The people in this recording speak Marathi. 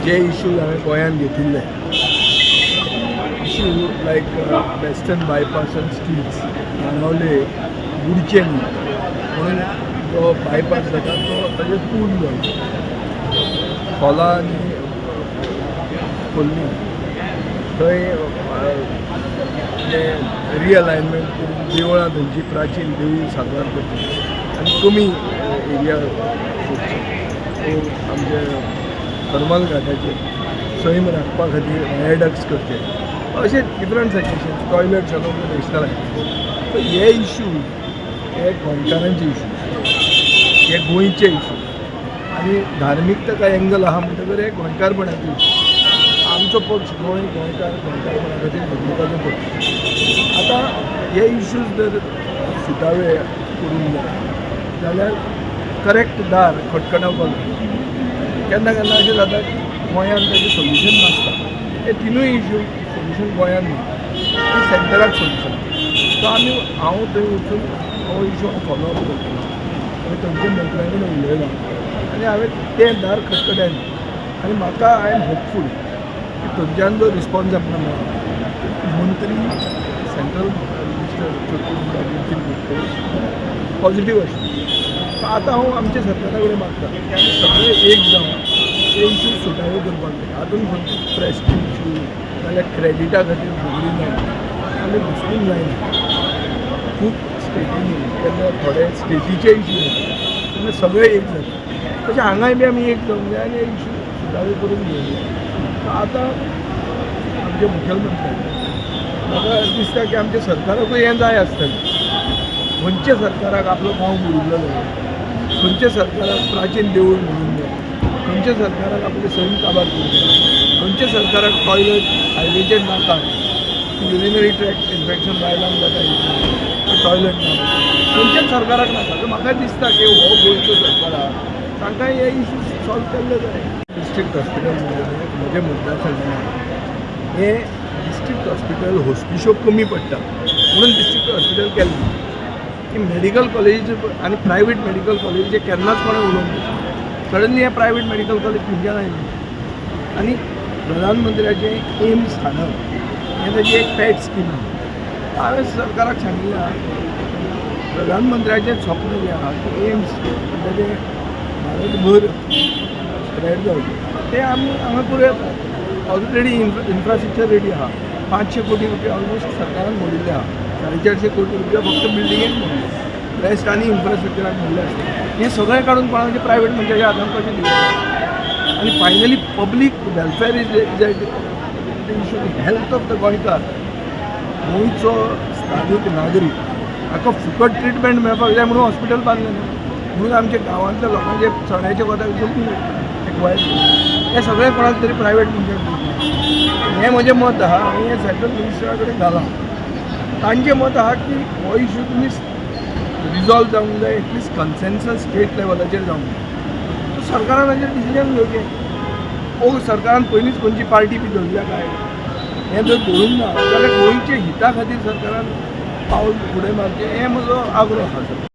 जे इश्यूज हांवें गोंयांत घेतिल्ले इश्यू लायक वेस्टर्न बायपास एंड स्ट्रीट्स नाणावले बुडचे न्ही म्हणून जो बायपास जाता तो ताजे पूल जावचो खोला आनी खोल्ली थंय रिअलायनमेंट करून देवळां थंयची प्राचीन देवळी साकार करची आनी कमी एरिया सोदची आमचे थर्मल घाटाचेर सैम राखपा खातीर वायडक्ट्स करचे अशे डिफरंट सजेशन्स टॉयलेट सगळो नॅशनल हायवे सो हे इश्यू हे गोंयकारांचे इश्यू हे गोंयचे इश्यू आनी धार्मिकता एंगल आहा म्हणटकर हे गोंयकारपणाचे इश्यू आमचो पक्ष गोंयकार गोंयकारपणा खातीर भुमिकाचो पक्ष आतां हे इश्यूज जर सुटावे करूंक जाय जाल्यार करेक्ट दार खटखटावपाक केन्ना केन्ना अशें जाता की गोंयांत ताजें सोल्युशन नासता हे तिनूय इश्यू सोल्युशन गोंयांत ना सेंटराक सोल्युशन सो हांव थंय वचून हो इश्यू हांव फॉलोअप करतलो आनी थंयच्या मंत्र्यां कडेन उलयलां आनी हांवें तें दार खटखटायलें आनी म्हाका आय एम होपफूल की थंयच्यान जो रिस्पॉन्स आमकां मेळ्ळा मंत्री central minister Nitin Gadkari positive आशिल्ले सो आतां हांव आमच्या सरकारा कडेन मागता की आमी सगळे एक जावन ते इश्यू सुटावे करपाक जाय हातूंत खंयची प्रेस्टीज इश्यू नाल्यार क्रेडिटा खातीर झगडी जाय आमी घुसपूंक जायना खूब स्टेटींनी केन्ना थोडे स्टेटीचे इश्यू जाता तेन्ना सगळे एक जाता तशें हांगाय बी आमी एक जावंक जाय आनी इश्यू सुटावे करून घेवंक जाय आतां आमचे मुखेलमंत्री म्हाका दिसता की आमच्या सरकाराकूय हें जाय आसतलें खंयच्या सरकाराक आपलो गांव बुडिल्लो जाय खंयच्या सरकाराक प्राचीन देवूळ म्हणूंक जाय खंयच्या सरकाराक आपले सैम काबार करूंक जाय खंयच्या सरकाराक टॉयलेट हायवेचेर नाका युरिनरी ट्रॅक्ट इन्फेक्शन बायलांक जाता टॉयलेट नाका खंयच्याच सरकाराक नाका सो म्हाका दिसता की हो गोंयचो सरकार आहा तांकां हे इश्यू सॉल्व केल्ले जाय डिस्ट्रिक्ट हॉस्पिटल म्हजे मतदारसंघात हे डिस्ट्रिक्ट हॉस्पिटल हॉस्पिशो कमी पडटा म्हणून डिस्ट्रिक्ट हॉस्पिटल केल्लें की मेडिकल कॉलेज आनी प्रायवेट मेडिकल कॉलेजीचे केन्नाच कोणें उलोवंक सडनली हे प्रायवेट मेडिकल कॉलेज खंयच्यान आयलें आनी प्रधानमंत्र्याचें एम्स हाडप हें ताची एक पॅट स्कीम आहा हांवें सरकाराक सांगिल्लें आहा प्रधानमंत्र्याचें स्वप्न जें आहा की एम्स ताचें भारतभर स्प्रेड जावचें तें आमी हांगा करूं येता ऑलरेडी इन्फ्रास्ट्रक्चर रेडी आहा 500 कोटी रुपया ऑलमोस्ट सरकारान मोडिल्ले आहा 450 कोटी रुपया फक्त बिल्डिंगेक मोडले रेस्ट आनी इन्फ्रास्ट्रक्चराक मोडले आसता हें सगळें काडून कोणाच्या प्रायवेट मनशाच्या हातांत कशें दिवचें आनी finally public welfare is issue health of the गोंयकार गोंयचो स्थानीक नागरीक हाका फुकट ट्रिटमेंट मेळपाक जाय म्हणून हॉस्पिटल बांदलें ना म्हणून आमच्या गांवांतल्या लोकांचे चण्याच्या कोताक जमनी एक वायट हें सगळें कोणाक तरी प्रायवेट मनशाक दिवचें हें म्हजें मत आहा आनी हें सेंट्रल मिनिस्टरा कडेन घालां तांचें मत आहा की हो इश्यू तुमी रिजॉल्व जावंक जाय एटलिस्ट कन्सेन्सस स्टेट लेवलाचेर जावंक जाय सो सरकारान हाचेर डिसिजन घेवचें ओ सरकारान पयलींच खंयची पार्टी बी धरल्या काय हें जर धरूंक ना जाल्यार गोंयच्या हिता खातीर सरकारान पावल फुडें मारचें हें म्हजो आग्रो आहा सर